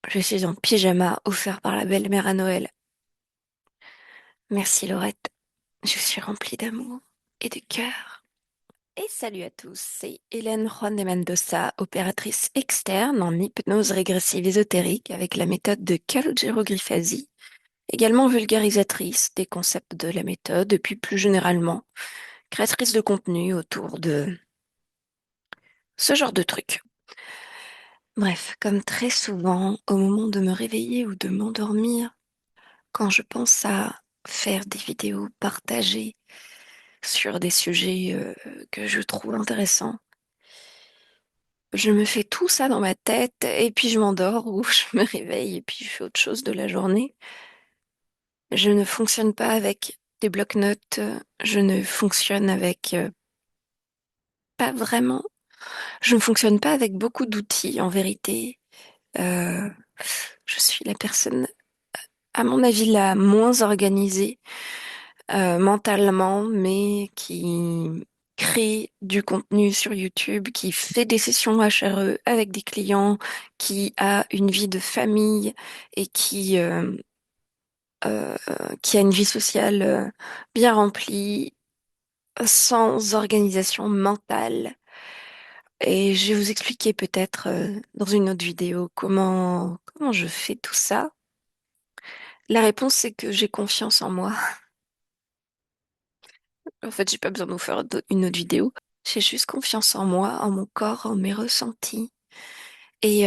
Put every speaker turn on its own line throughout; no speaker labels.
Je suis en pyjama offert par la belle-mère à Noël. Merci Laurette. Je suis remplie d'amour et de cœur. Et salut à tous, c'est Hélène Juan de Mendoza, opératrice externe en hypnose régressive ésotérique avec la méthode de Calogero Grifasi, également vulgarisatrice des concepts de la méthode et puis plus généralement créatrice de contenu autour de ce genre de trucs. Bref, comme très souvent, au moment de me réveiller ou de m'endormir, quand je pense à faire des vidéos partagées sur des sujets que je trouve intéressants, je me fais tout ça dans ma tête et puis je m'endors ou je me réveille et puis je fais autre chose de la journée. Je ne fonctionne pas avec des blocs-notes, je ne fonctionne avec pas vraiment, je ne fonctionne pas avec beaucoup d'outils en vérité. Euh, je suis la personne, à mon avis, la moins organisée mentalement, mais qui crée du contenu sur YouTube, qui fait des sessions HRE avec des clients, qui a une vie de famille et qui a une vie sociale bien remplie, sans organisation mentale. Et je vais vous expliquer peut-être dans une autre vidéo comment je fais tout ça. La réponse, c'est que j'ai confiance en moi. En fait, j'ai pas besoin de vous faire une autre vidéo. J'ai juste confiance en moi, en mon corps, en mes ressentis. Et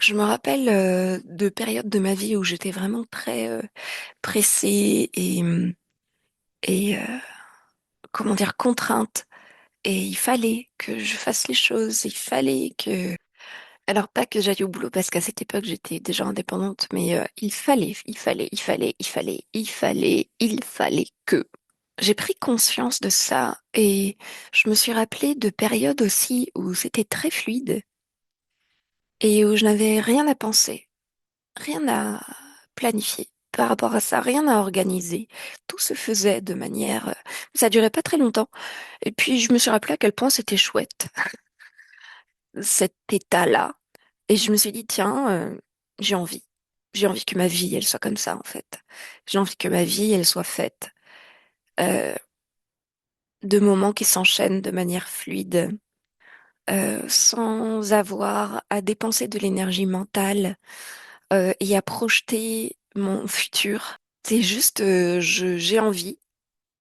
je me rappelle de périodes de ma vie où j'étais vraiment très pressée et comment dire, contrainte. Et il fallait que je fasse les choses. Il fallait que... Alors, pas que j'aille au boulot, parce qu'à cette époque, j'étais déjà indépendante, mais il fallait que... J'ai pris conscience de ça et je me suis rappelé de périodes aussi où c'était très fluide et où je n'avais rien à penser, rien à planifier par rapport à ça, rien à organiser. Tout se faisait de manière... Ça durait pas très longtemps. Et puis je me suis rappelé à quel point c'était chouette, cet état-là. Et je me suis dit, tiens, j'ai envie. J'ai envie que ma vie, elle soit comme ça, en fait. J'ai envie que ma vie, elle soit faite euh, de moments qui s'enchaînent de manière fluide, sans avoir à dépenser de l'énergie mentale et à projeter mon futur. C'est juste, j'ai envie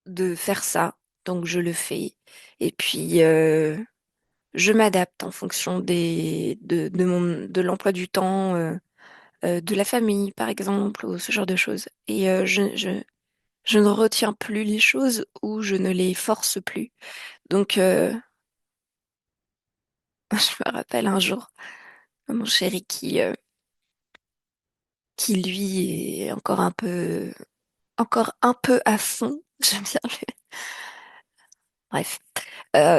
de faire ça, donc je le fais. Et puis, je m'adapte en fonction de l'emploi du temps, de la famille, par exemple, ou ce genre de choses. Et je ne retiens plus les choses ou je ne les force plus. Donc, je me rappelle un jour, mon chéri qui lui est encore un peu à fond. J'aime bien bref,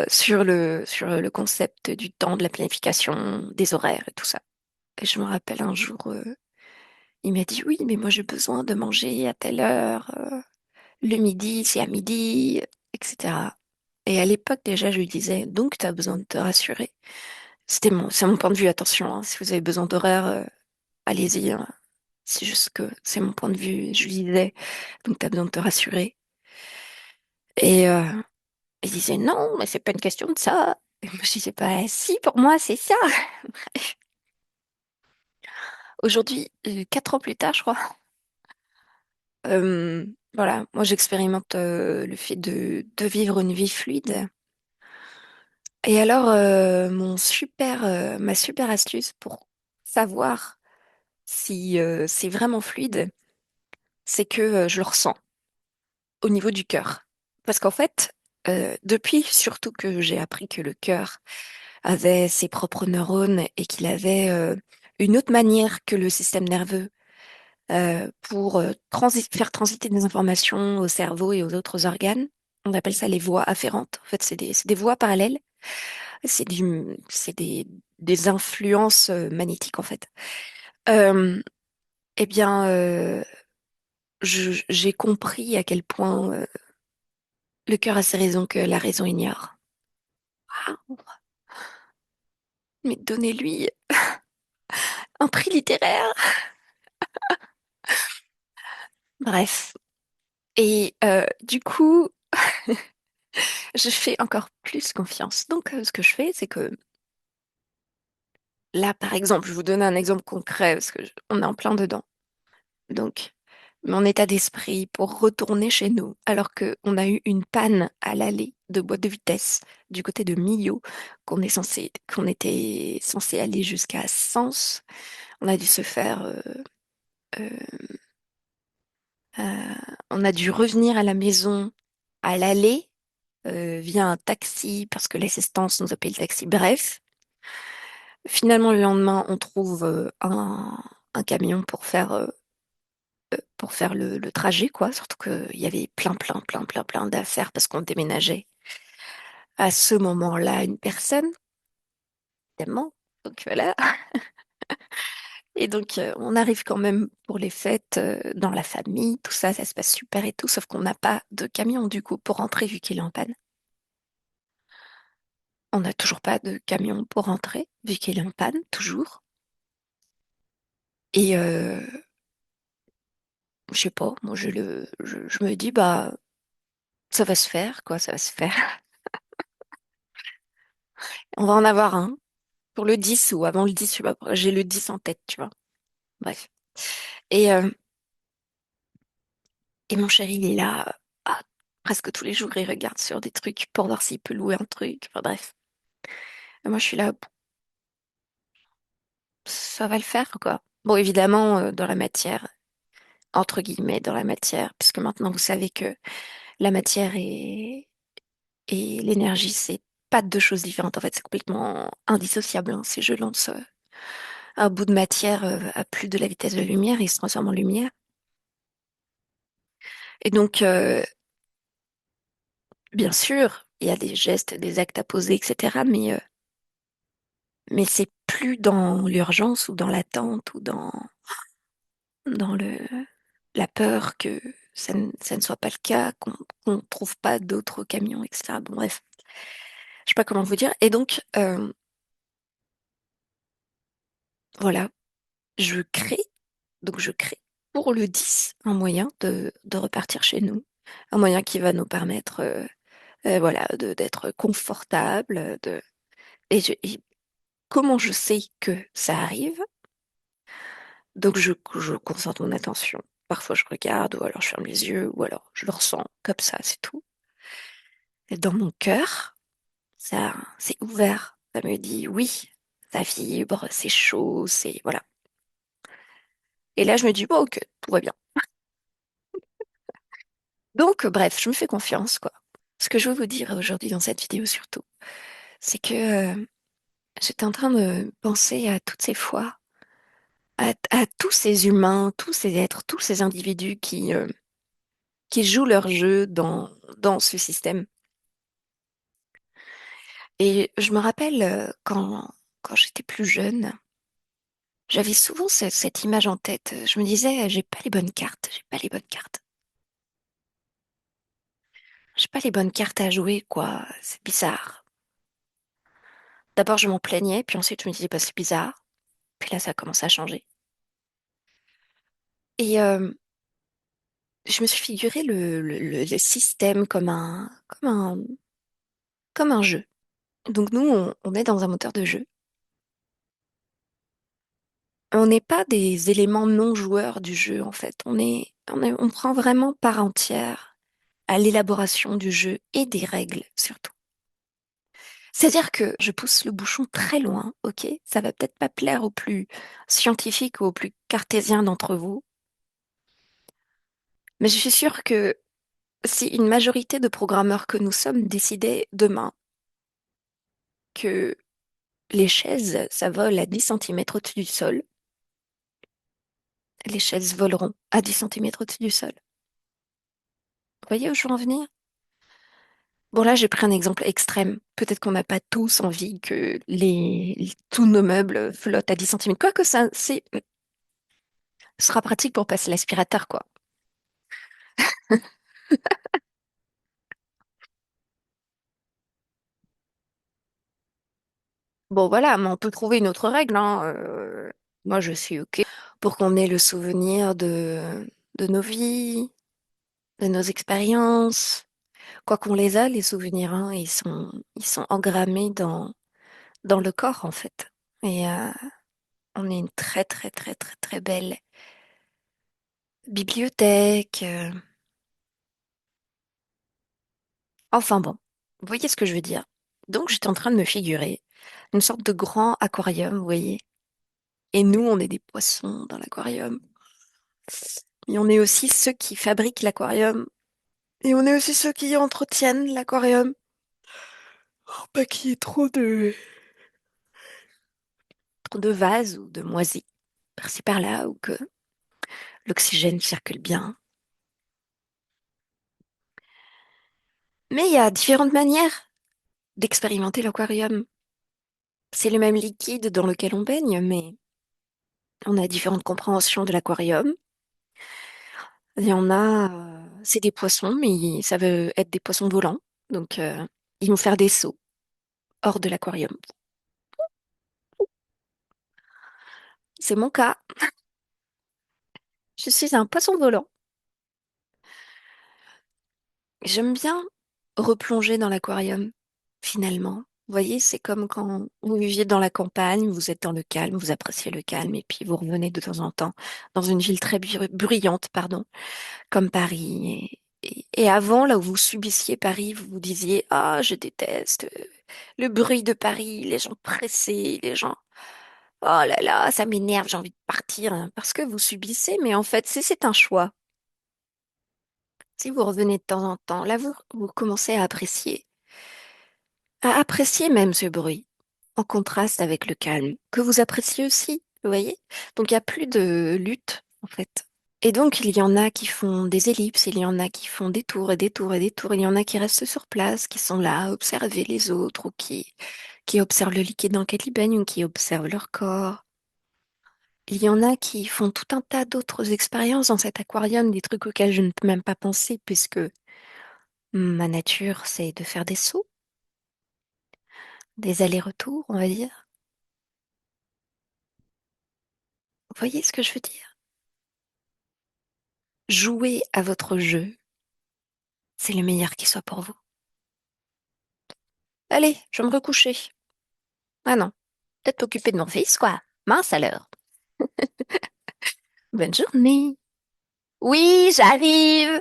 sur le concept du temps, de la planification, des horaires et tout ça. Et je me rappelle un jour, il m'a dit oui, mais moi j'ai besoin de manger à telle heure, le midi, c'est à midi, etc. Et à l'époque déjà, je lui disais donc tu as besoin de te rassurer. C'est mon point de vue, attention, hein, si vous avez besoin d'horaire, allez-y, hein. C'est juste que c'est mon point de vue. Je lui disais donc tu as besoin de te rassurer. Et il disait non, mais c'est pas une question de ça. Et moi, je disais pas si, pour moi, c'est ça. Aujourd'hui, 4 ans plus tard, je crois, voilà, moi j'expérimente le fait de vivre une vie fluide. Et alors, ma super astuce pour savoir si c'est vraiment fluide, c'est que je le ressens au niveau du cœur. Parce qu'en fait, depuis surtout que j'ai appris que le cœur avait ses propres neurones et qu'il avait une autre manière que le système nerveux pour faire transiter des informations au cerveau et aux autres organes. On appelle ça les voies afférentes. En fait, c'est des voies parallèles. C'est des influences magnétiques, en fait. Euh, eh bien, j'ai compris à quel point le cœur a ses raisons que la raison ignore. Ah, mais donnez-lui prix littéraire. Bref. Et du coup, je fais encore plus confiance. Donc, ce que je fais, c'est que là, par exemple, je vous donne un exemple concret parce que on est en plein dedans. Donc, mon état d'esprit pour retourner chez nous, alors qu'on a eu une panne à l'aller de boîte de vitesse du côté de Millau, qu'on était censé aller jusqu'à Sens. On a dû se faire, euh, euh, on a dû revenir à la maison à l'aller via un taxi parce que l'assistance nous a payé le taxi. Bref, finalement le lendemain, on trouve un camion pour faire le trajet, quoi. Surtout qu'il y avait plein d'affaires parce qu'on déménageait à ce moment-là une personne, évidemment. Donc voilà. Et donc on arrive quand même pour les fêtes dans la famille, tout ça, ça se passe super et tout, sauf qu'on n'a pas de camion du coup pour rentrer vu qu'il est en panne. On n'a toujours pas de camion pour rentrer vu qu'il est en panne, toujours. Et je sais pas, moi je me dis bah ça va se faire, quoi, ça va se faire. On va en avoir un. Pour le 10 ou avant le 10, je sais pas, j'ai le 10 en tête, tu vois. Bref. Et, euh, et mon chéri, il est là, ah, presque tous les jours, il regarde sur des trucs pour voir s'il peut louer un truc. Enfin bref. Et moi, je suis là, ça va le faire, quoi. Bon, évidemment, dans la matière, entre guillemets, dans la matière, puisque maintenant, vous savez que la matière et l'énergie, c'est pas deux choses différentes. En fait, c'est complètement indissociable, hein. Si je lance un bout de matière à plus de la vitesse de la lumière, il se transforme en lumière. Et donc, bien sûr, il y a des gestes, des actes à poser, etc. Mais c'est plus dans l'urgence ou dans l'attente ou dans la peur que ça ne soit pas le cas, qu'on ne trouve pas d'autres camions, etc. Bon, bref, je sais pas comment vous dire. Et donc, voilà, je crée, je crée pour le 10 un moyen de repartir chez nous, un moyen qui va nous permettre, voilà, d'être confortable, et comment je sais que ça arrive? Donc je concentre mon attention. Parfois je regarde, ou alors je ferme les yeux, ou alors je le ressens comme ça, c'est tout. Et dans mon cœur, ça, c'est ouvert. Ça me dit oui, ça vibre, c'est chaud, c'est voilà. Et là je me dis bon ok, tout va bien. Donc bref, je me fais confiance quoi. Ce que je veux vous dire aujourd'hui dans cette vidéo surtout, c'est que j'étais en train de penser à toutes ces fois, à tous ces humains, tous ces êtres, tous ces individus qui jouent leur jeu dans ce système. Et je me rappelle quand j'étais plus jeune, j'avais souvent cette image en tête. Je me disais, j'ai pas les bonnes cartes, j'ai pas les bonnes cartes. J'ai pas les bonnes cartes à jouer, quoi. C'est bizarre. D'abord, je m'en plaignais, puis ensuite, je me disais, bah, c'est bizarre. Puis là, ça a commencé à changer. Et je me suis figuré le système comme un jeu. Donc nous, on est dans un moteur de jeu. On n'est pas des éléments non joueurs du jeu, en fait. On prend vraiment part entière à l'élaboration du jeu et des règles, surtout. C'est-à-dire que je pousse le bouchon très loin, ok? Ça va peut-être pas plaire aux plus scientifiques ou aux plus cartésiens d'entre vous, mais je suis sûre que si une majorité de programmeurs que nous sommes décidaient demain que les chaises, ça vole à 10 centimètres au-dessus du sol, les chaises voleront à 10 centimètres au-dessus du sol. Vous voyez où je veux en venir? Bon, là, j'ai pris un exemple extrême. Peut-être qu'on n'a pas tous envie que tous nos meubles flottent à 10 centimètres. Quoique ça, ce sera pratique pour passer l'aspirateur, quoi. Bon, voilà, mais on peut trouver une autre règle, hein. Moi, je suis OK pour qu'on ait le souvenir de nos vies, de nos expériences. Quoi qu'on les a, les souvenirs, hein, ils sont engrammés dans le corps, en fait. Et on est une très, très, très, très, très belle bibliothèque. Enfin bon, vous voyez ce que je veux dire. Donc, j'étais en train de me figurer une sorte de grand aquarium, vous voyez. Et nous, on est des poissons dans l'aquarium. Et on est aussi ceux qui fabriquent l'aquarium. Et on est aussi ceux qui entretiennent l'aquarium. Pour pas qu'il y ait trop de vases ou de moisies par-ci par-là, ou que l'oxygène circule bien. Mais il y a différentes manières d'expérimenter l'aquarium. C'est le même liquide dans lequel on baigne, mais on a différentes compréhensions de l'aquarium. Il y en a, c'est des poissons, mais ça veut être des poissons volants. Donc, ils vont faire des sauts hors de l'aquarium. C'est mon cas. Je suis un poisson volant. J'aime bien replonger dans l'aquarium, finalement. Vous voyez, c'est comme quand vous viviez dans la campagne, vous êtes dans le calme, vous appréciez le calme, et puis vous revenez de temps en temps dans une ville très bruyante, pardon, comme Paris. Et avant, là où vous subissiez Paris, vous vous disiez, ah, je déteste le bruit de Paris, les gens pressés, les gens, oh là là, ça m'énerve, j'ai envie de partir, hein, parce que vous subissez, mais en fait, c'est un choix. Si vous revenez de temps en temps, là, vous commencez à apprécier même ce bruit, en contraste avec le calme, que vous appréciez aussi, vous voyez? Donc, il n'y a plus de lutte, en fait. Et donc, il y en a qui font des ellipses, il y en a qui font des tours et des tours et des tours, il y en a qui restent sur place, qui sont là à observer les autres, ou qui observent le liquide dans lequel ils baignent, ou qui observent leur corps. Il y en a qui font tout un tas d'autres expériences dans cet aquarium, des trucs auxquels je ne peux même pas penser, puisque ma nature, c'est de faire des sauts, des allers-retours, on va dire. Vous voyez ce que je veux dire? Jouez à votre jeu, c'est le meilleur qui soit pour vous. Allez, je vais me recoucher. Ah non, peut-être m'occuper de mon fils, quoi. Mince alors. Bonne journée. Oui, j'arrive.